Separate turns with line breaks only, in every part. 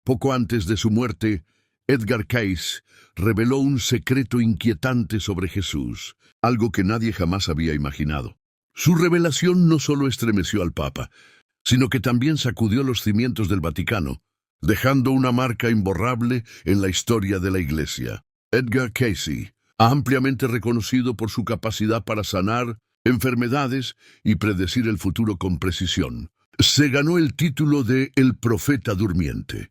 Poco antes de su muerte, Edgar Cayce reveló un secreto inquietante sobre Jesús, algo que nadie jamás había imaginado. Su revelación no solo estremeció al Papa, sino que también sacudió los cimientos del Vaticano, dejando una marca imborrable en la historia de la Iglesia. Edgar Cayce, ampliamente reconocido por su capacidad para sanar enfermedades y predecir el futuro con precisión, se ganó el título de El Profeta Durmiente.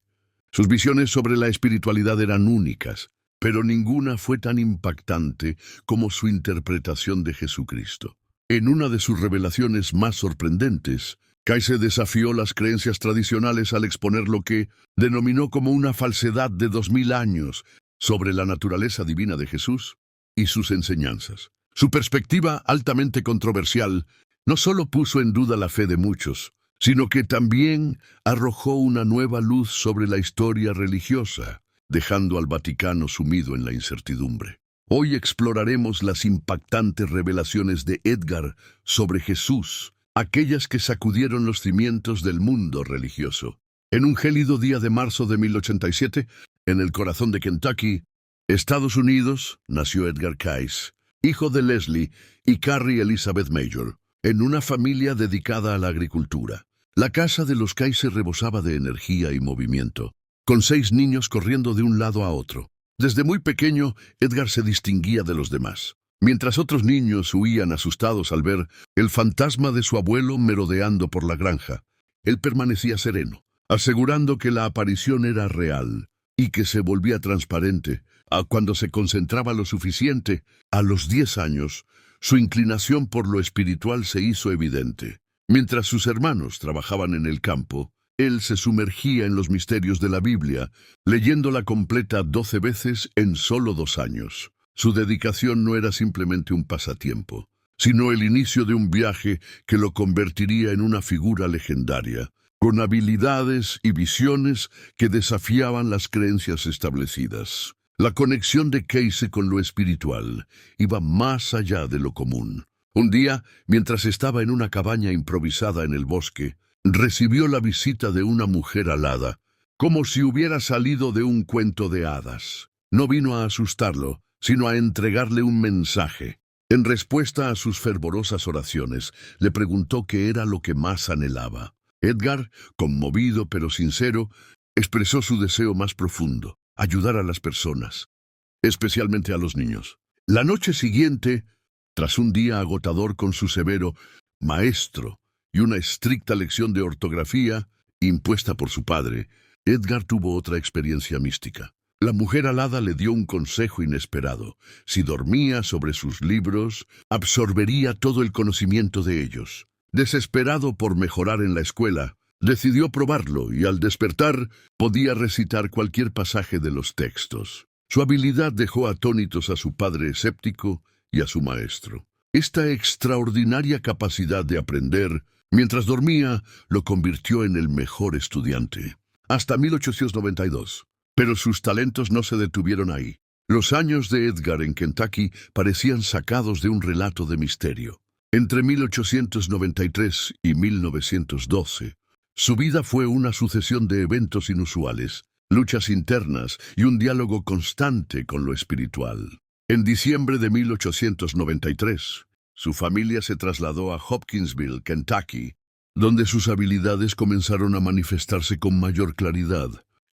Sus visiones sobre la espiritualidad eran únicas, pero ninguna fue tan impactante como su interpretación de Jesucristo. En una de sus revelaciones más sorprendentes, Cayce desafió las creencias tradicionales al exponer lo que denominó como una falsedad de 2000 años sobre la naturaleza divina de Jesús y sus enseñanzas. Su perspectiva, altamente controversial, no solo puso en duda la fe de muchos, sino que también arrojó una nueva luz sobre la historia religiosa, dejando al Vaticano sumido en la incertidumbre. Hoy exploraremos las impactantes revelaciones de Edgar sobre Jesús, aquellas que sacudieron los cimientos del mundo religioso. En un gélido día de marzo de 1087, en el corazón de Kentucky, Estados Unidos, nació Edgar Cayce, hijo de Leslie y Carrie Elizabeth Major, en una familia dedicada a la agricultura. La casa de los Cayce rebosaba de energía y movimiento, con 6 niños corriendo de un lado a otro. Desde muy pequeño, Edgar se distinguía de los demás. Mientras otros niños huían asustados al ver el fantasma de su abuelo merodeando por la granja, él permanecía sereno, asegurando que la aparición era real y que se volvía transparente cuando se concentraba lo suficiente. A los 10 años, su inclinación por lo espiritual se hizo evidente. Mientras sus hermanos trabajaban en el campo, él se sumergía en los misterios de la Biblia, leyéndola completa 12 veces en solo 2 años. Su dedicación no era simplemente un pasatiempo, sino el inicio de un viaje que lo convertiría en una figura legendaria, con habilidades y visiones que desafiaban las creencias establecidas. La conexión de Cayce con lo espiritual iba más allá de lo común. Un día, mientras estaba en una cabaña improvisada en el bosque, recibió la visita de una mujer alada, como si hubiera salido de un cuento de hadas. No vino a asustarlo, sino a entregarle un mensaje. En respuesta a sus fervorosas oraciones, le preguntó qué era lo que más anhelaba. Edgar, conmovido pero sincero, expresó su deseo más profundo: ayudar a las personas, especialmente a los niños. La noche siguiente, tras un día agotador con su severo maestro y una estricta lección de ortografía impuesta por su padre, Edgar tuvo otra experiencia mística. La mujer alada le dio un consejo inesperado. Si dormía sobre sus libros, absorbería todo el conocimiento de ellos. Desesperado por mejorar en la escuela, decidió probarlo y al despertar podía recitar cualquier pasaje de los textos. Su habilidad dejó atónitos a su padre escéptico y a su maestro. Esta extraordinaria capacidad de aprender mientras dormía lo convirtió en el mejor estudiante. Hasta 1892. Pero sus talentos no se detuvieron ahí. Los años de Edgar en Kentucky parecían sacados de un relato de misterio. Entre 1893 y 1912, su vida fue una sucesión de eventos inusuales, luchas internas y un diálogo constante con lo espiritual. En diciembre de 1893, su familia se trasladó a Hopkinsville, Kentucky, donde sus habilidades comenzaron a manifestarse con mayor claridad.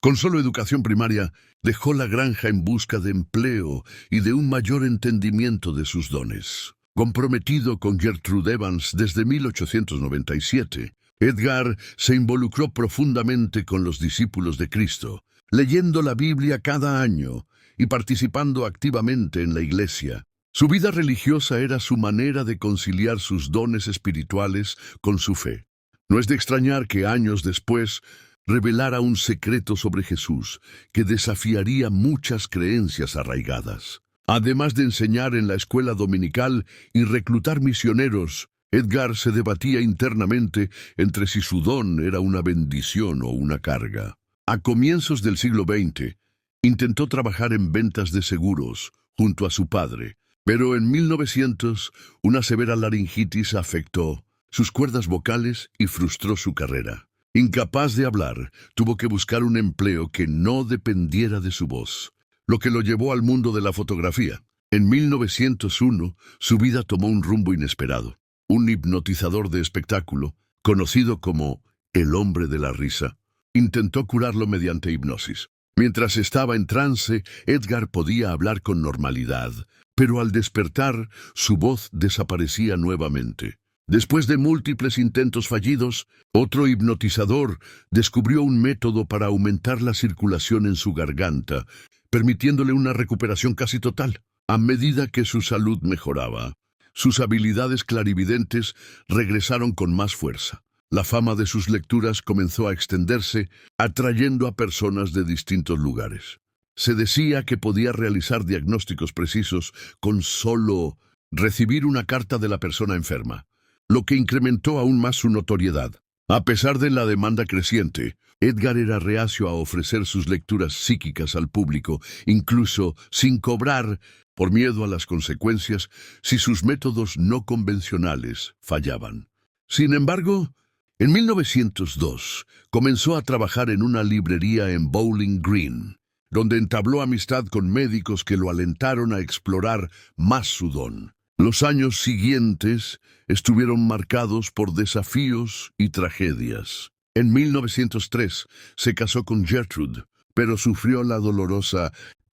Con solo educación primaria, dejó la granja en busca de empleo y de un mayor entendimiento de sus dones. Comprometido con Gertrude Evans desde 1897, Edgar se involucró profundamente con los discípulos de Cristo, leyendo la Biblia cada año y participando activamente en la iglesia. Su vida religiosa era su manera de conciliar sus dones espirituales con su fe. No es de extrañar que años después revelara un secreto sobre Jesús que desafiaría muchas creencias arraigadas. Además de enseñar en la escuela dominical y reclutar misioneros, Edgar se debatía internamente entre si su don era una bendición o una carga. A comienzos del siglo XX, intentó trabajar en ventas de seguros junto a su padre, pero en 1900 una severa laringitis afectó sus cuerdas vocales y frustró su carrera. Incapaz de hablar, tuvo que buscar un empleo que no dependiera de su voz, lo que lo llevó al mundo de la fotografía. En 1901, su vida tomó un rumbo inesperado. Un hipnotizador de espectáculo, conocido como el hombre de la risa, intentó curarlo mediante hipnosis. Mientras estaba en trance, Edgar podía hablar con normalidad, pero al despertar, su voz desaparecía nuevamente. Después de múltiples intentos fallidos, otro hipnotizador descubrió un método para aumentar la circulación en su garganta, permitiéndole una recuperación casi total. A medida que su salud mejoraba, sus habilidades clarividentes regresaron con más fuerza. La fama de sus lecturas comenzó a extenderse, atrayendo a personas de distintos lugares. Se decía que podía realizar diagnósticos precisos con solo recibir una carta de la persona enferma, lo que incrementó aún más su notoriedad. A pesar de la demanda creciente, Edgar era reacio a ofrecer sus lecturas psíquicas al público, incluso sin cobrar, por miedo a las consecuencias si sus métodos no convencionales fallaban. Sin embargo, en 1902 comenzó a trabajar en una librería en Bowling Green, donde entabló amistad con médicos que lo alentaron a explorar más su don. Los años siguientes estuvieron marcados por desafíos y tragedias. En 1903 se casó con Gertrude, pero sufrió la dolorosa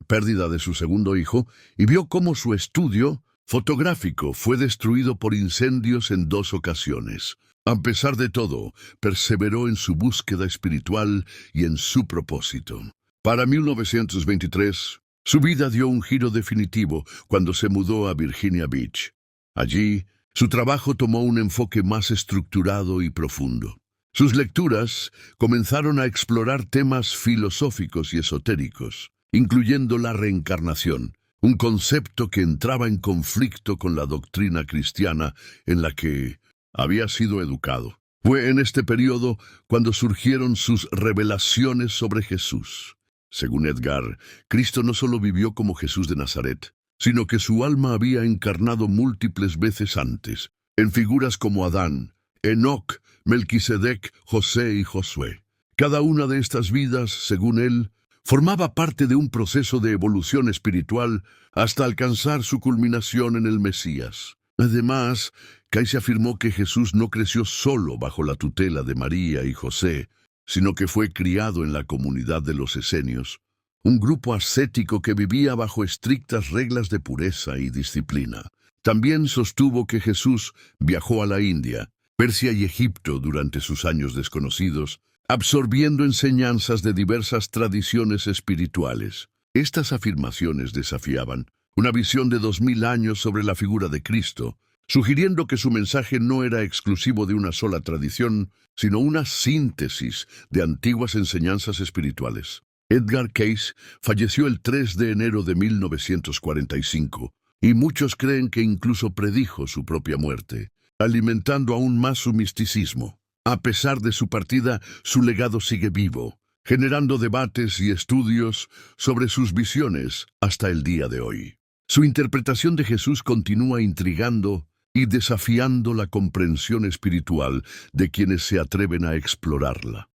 pérdida de su segundo hijo y vio cómo su estudio fotográfico fue destruido por incendios en 2 ocasiones. A pesar de todo, perseveró en su búsqueda espiritual y en su propósito. Para 1923, su vida dio un giro definitivo cuando se mudó a Virginia Beach. Allí, su trabajo tomó un enfoque más estructurado y profundo. Sus lecturas comenzaron a explorar temas filosóficos y esotéricos, incluyendo la reencarnación, un concepto que entraba en conflicto con la doctrina cristiana en la que había sido educado. Fue en este periodo cuando surgieron sus revelaciones sobre Jesús. Según Edgar, Cristo no solo vivió como Jesús de Nazaret, sino que su alma había encarnado múltiples veces antes, en figuras como Adán, Enoc, Melquisedec, José y Josué. Cada una de estas vidas, según él, formaba parte de un proceso de evolución espiritual hasta alcanzar su culminación en el Mesías. Además, Cayce afirmó que Jesús no creció solo bajo la tutela de María y José, sino que fue criado en la comunidad de los esenios, un grupo ascético que vivía bajo estrictas reglas de pureza y disciplina. También sostuvo que Jesús viajó a la India, Persia y Egipto durante sus años desconocidos, absorbiendo enseñanzas de diversas tradiciones espirituales. Estas afirmaciones desafiaban una visión de 2000 años sobre la figura de Cristo, sugiriendo que su mensaje no era exclusivo de una sola tradición, sino una síntesis de antiguas enseñanzas espirituales. Edgar Cayce falleció el 3 de enero de 1945, y muchos creen que incluso predijo su propia muerte, alimentando aún más su misticismo. A pesar de su partida, su legado sigue vivo, generando debates y estudios sobre sus visiones hasta el día de hoy. Su interpretación de Jesús continúa intrigando y desafiando la comprensión espiritual de quienes se atreven a explorarla.